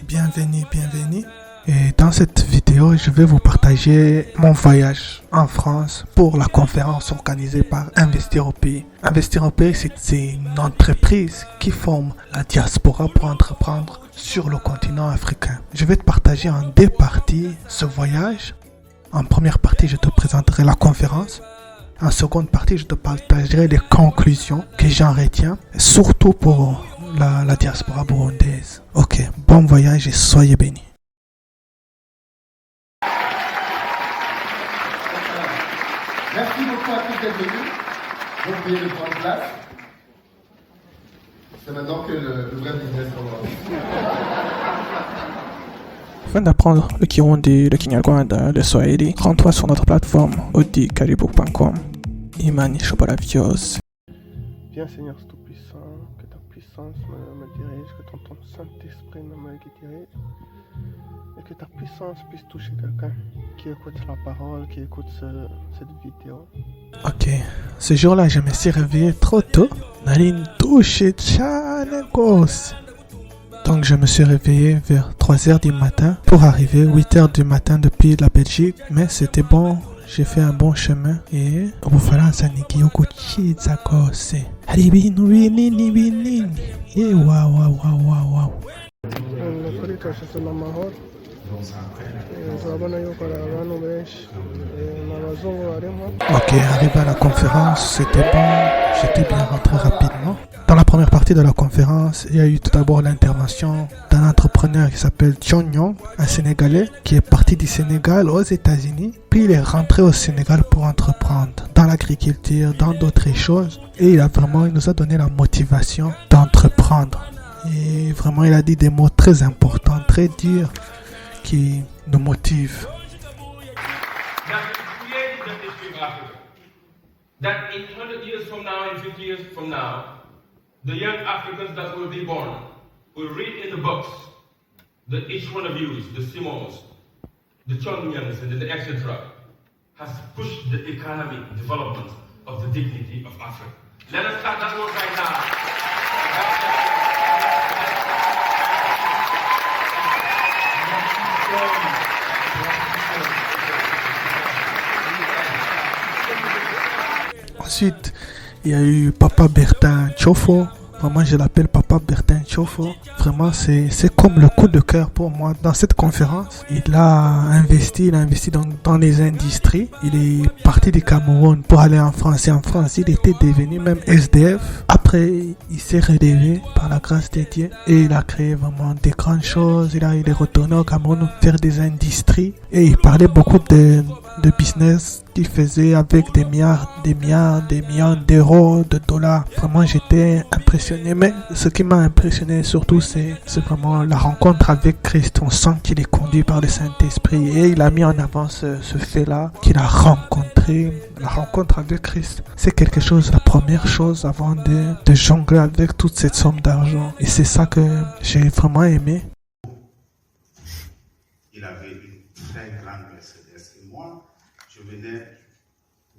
bienvenue. Et dans cette vidéo, je vais vous partager mon voyage en France pour la conférence organisée par Investir au Pays. Investir au Pays, c'est une entreprise qui forme la diaspora pour entreprendre sur le continent africain. Je vais te partager en deux parties ce voyage. En première partie, je te présenterai la conférence. En seconde partie, je te partagerai les conclusions que j'en retiens, surtout pour la diaspora burundaise. Ok, bon voyage et soyez bénis. Merci beaucoup à tous d'être venus. Vous pouvez de prendre place. C'est maintenant que le vrai business commence. Afin d'apprendre le Kirundi, le Kinyarwanda, le Swahili, rends-toi sur notre plateforme audikaribu.com. Imani Shobora Vyose. Viens Seigneur Tout-Puissant, que ta puissance me dirige, que ton Saint-Esprit me dirige, et que ta puissance puisse toucher quelqu'un qui écoute la parole, qui écoute cette vidéo. Ok, ce jour-là, je me suis réveillé trop tôt. Donc je me suis réveillé vers 3h du matin pour arriver 8h du matin depuis la Belgique. Mais c'était bon, j'ai fait un bon chemin. Et au Bufaransa nigiye gukiza kose. Hari ibintu binini binini. Wow. Ukuri twashyize n'amahoro. Urabona yuko hari abantu benshi n'abazungu barimo. Ok, arrivé à la conférence, c'était bon, j'étais bien rentré rapidement. Dans la première partie de la conférence, il y a eu tout d'abord l'intervention d'un entrepreneur qui s'appelle John Young, un Sénégalais qui est parti du Sénégal aux États-Unis, puis il est rentré au Sénégal pour entreprendre dans l'agriculture, dans d'autres choses, et il nous a donné la motivation d'entreprendre. Et vraiment, il a dit des mots très importants, très durs, qui nous motivent. That in 100 years from now, in 50 years from now, the young Africans that will be born will read in the books that each one of you, the Simons, the Chongyans, and the etc., has pushed the economic development of the dignity of Africa. Let us start that work right now. Ensuite, il y a eu Papa Bertin Tchofo. Vraiment, je l'appelle Papa Bertin Tchofo. Vraiment, c'est comme le coup de cœur pour moi dans cette conférence. Il a investi dans les industries. Il est parti du Cameroun pour aller en France. Et en France, il était devenu même SDF. Après, il s'est relevé par la grâce de Dieu. Et il a créé vraiment des grandes choses. Il est retourné au Cameroun faire des industries. Et il parlait beaucoup de business qu'il faisait avec des millions d'euros, de dollars. Vraiment, j'étais impressionné. Mais ce qui m'a impressionné surtout, c'est vraiment la rencontre avec Christ. On sent qu'il est conduit par le Saint-Esprit. Et il a mis en avant ce fait-là qu'il a rencontré. La rencontre avec Christ, c'est quelque chose, la première chose avant de jongler avec toute cette somme d'argent. Et c'est ça que j'ai vraiment aimé. Il avait une très grande Mercedes. Et moi, je venais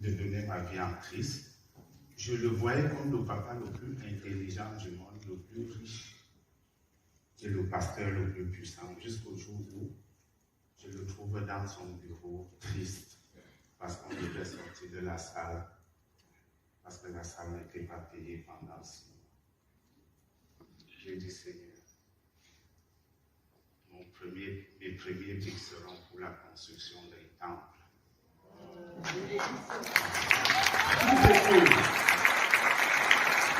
de donner ma vie en Christ. Je le voyais comme le papa le plus intelligent du monde, le plus riche et le pasteur le plus puissant, jusqu'au jour où je le trouve dans son bureau triste parce qu'on était sorti de la salle, parce que la salle n'était pas payée pendant 6 mois. J'ai dit, Seigneur, mes premiers pics seront pour la construction des temples.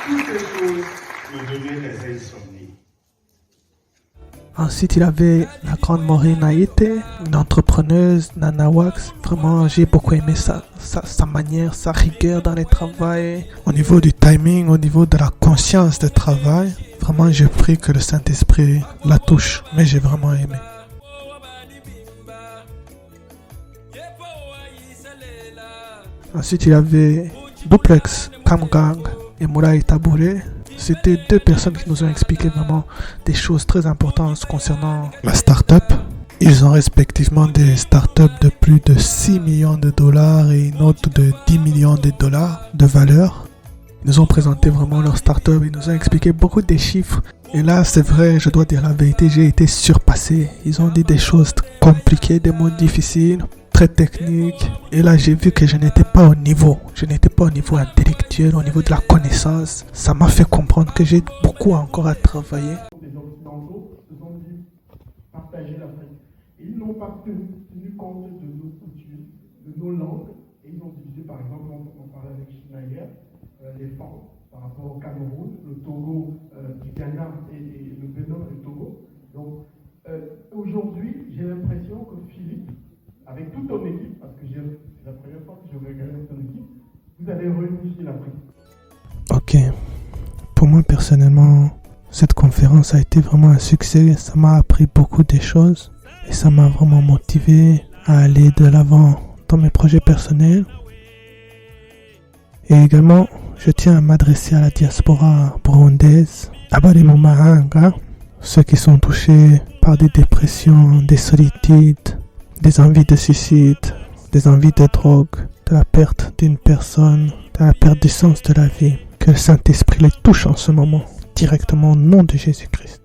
Toutes ces choses me donnaient les insomnies. Ensuite, il avait la grande Maureen Haïté, une entrepreneuse, Nana Wax. Vraiment, j'ai beaucoup aimé sa manière, sa rigueur dans le travail. Au niveau du timing, au niveau de la conscience de travail, vraiment, j'ai pris que le Saint-Esprit la touche. Mais j'ai vraiment aimé. Ensuite, il y avait Duplex, Kamgang et Moulay Tabouré. C'était deux personnes qui nous ont expliqué vraiment des choses très importantes concernant la start-up. Ils ont respectivement des start-up de plus de 6 millions de dollars et une autre de 10 millions de dollars de valeur. Ils nous ont présenté vraiment leur start-up, ils nous ont expliqué beaucoup des chiffres Et là, c'est vrai, je dois dire la vérité, j'ai été surpassé. Ils ont dit des choses compliquées, des mots difficiles, très techniques. Et là, j'ai vu que je n'étais pas au niveau. Je n'étais pas au niveau intellectuel, au niveau de la connaissance. Ça m'a fait comprendre que j'ai beaucoup encore à travailler. Les Occidentaux se sont dit partager l'Afrique. Ils n'ont pas tenu compte de nos coutumes, de nos langues. Et ils ont divisé, par exemple, on parlait avec Schneider, les femmes par rapport au Cameroun, le Togo, du Ghana et le Bénin et le Togo. Donc, aujourd'hui, j'ai l'impression que Philippe, avec toute ton équipe, parce que c'est la première fois que je regarde ton équipe, vous allez réunifier l'Afrique. Ok. Pour moi, personnellement, cette conférence a été vraiment un succès. Ça m'a appris beaucoup de choses et ça m'a vraiment motivé à aller de l'avant dans mes projets personnels. Et également, je tiens à m'adresser à la diaspora burundaise, à Balemu Mahanga, ceux qui sont touchés par des dépressions, des solitudes, des envies de suicide, des envies de drogue, de la perte d'une personne, de la perte du sens de la vie. Que le Saint-Esprit les touche en ce moment, directement au nom de Jésus-Christ.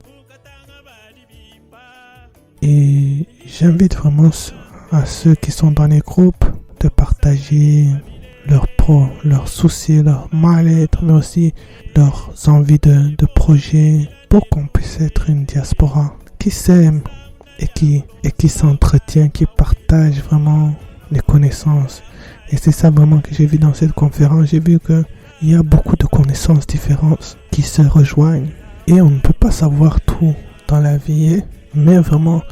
Et j'invite vraiment à ceux qui sont dans les groupes de partager leurs soucis, leur mal-être, mais aussi leurs envies de projets pour qu'on puisse être une diaspora qui s'aime et qui s'entretient, qui partage vraiment les connaissances. Et c'est ça vraiment que j'ai vu dans cette conférence. J'ai vu qu'il y a beaucoup de connaissances différentes qui se rejoignent. Et on ne peut pas savoir tout dans la vie, mais vraiment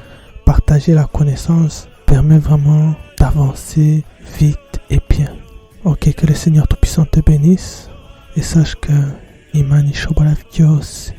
partager la connaissance permet vraiment d'avancer vite et bien. Ok, que le Seigneur Tout-Puissant te bénisse et sache que Imani Shobala Dios.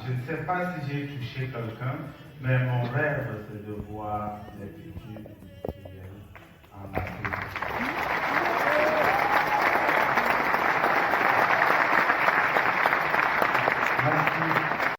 Je ne sais pas si j'ai touché quelqu'un, mais mon rêve, c'est de voir les futurs en Afrique.